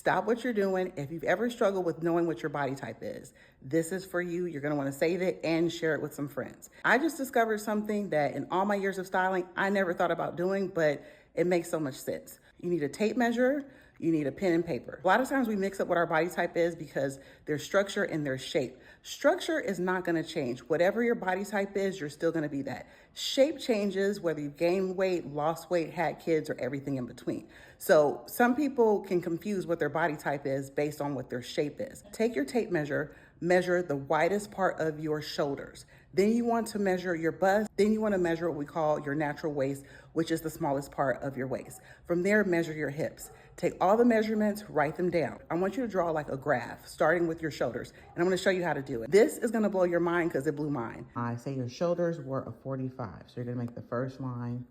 Stop what you're doing. If you've ever struggled with knowing what your body type is, this is for you. You're gonna wanna save it and share it with some friends. I just discovered something that in all my years of styling, I never thought about doing, but it makes so much sense. You need a tape measure, you need a pen and paper. A lot of times we mix up what our body type is because there's structure and there's shape. Structure is not gonna change. Whatever your body type is, you're still gonna be that. Shape changes whether you've gained weight, lost weight, had kids, or everything in between. So some people can confuse what their body type is based on what their shape is. Take your tape measure, measure the widest part of your shoulders. Then you want to measure your bust. Then you want to measure what we call your natural waist, which is the smallest part of your waist. From there, measure your hips. Take all the measurements, write them down. I want you to draw like a graph, starting with your shoulders. And I'm going to show you how to do it. This is going to blow your mind because it blew mine. I say your shoulders were a 45. So you're going to make the first line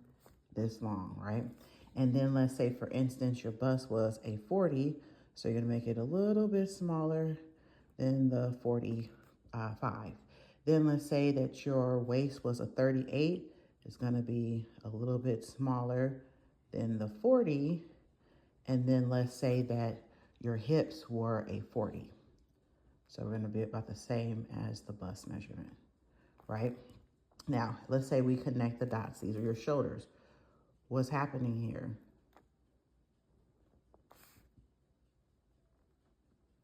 this long, right? And then let's say, for instance, your bust was a 40. So you're going to make it a little bit smaller than the 45. Then let's say that your waist was a 38. It's gonna be a little bit smaller than the 40. And then let's say that your hips were a 40. So we're gonna be about the same as the bust measurement, right? Now, let's say we connect the dots. These are your shoulders. What's happening here?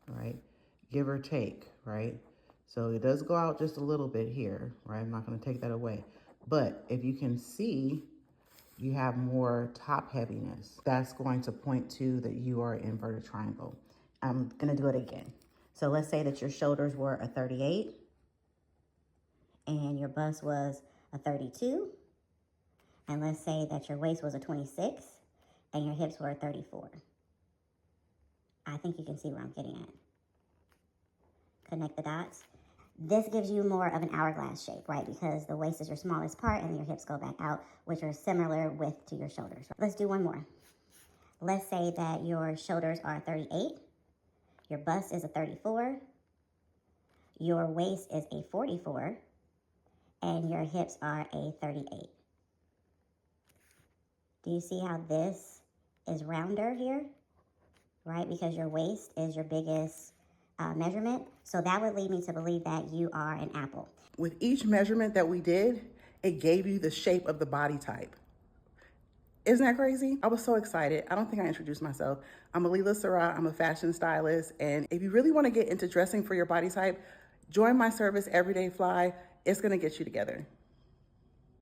Right? Give or take, right? So it does go out just a little bit here, right? I'm not going to take that away. But if you can see, you have more top heaviness. That's going to point to that you are inverted triangle. I'm going to do it again. So let's say that your shoulders were a 38 and your bust was a 32. And let's say that your waist was a 26 and your hips were a 34. I think you can see where I'm getting at. Connect the dots. This gives you more of an hourglass shape, right? Because the waist is your smallest part and your hips go back out, which are similar width to your shoulders. Let's do one more. Let's say that your shoulders are 38, your bust is a 34, your waist is a 44, and your hips are a 38. Do you see how this is rounder here, right? Because your waist is your biggest measurement. So that would lead me to believe that you are an apple. With each measurement that we did, it gave you the shape of the body type. Isn't that crazy? I was so excited. I don't think I introduced myself. I'm Alila Surratt. I'm a fashion stylist. And if you really want to get into dressing for your body type, join my service, Everyday Fly. It's going to get you together.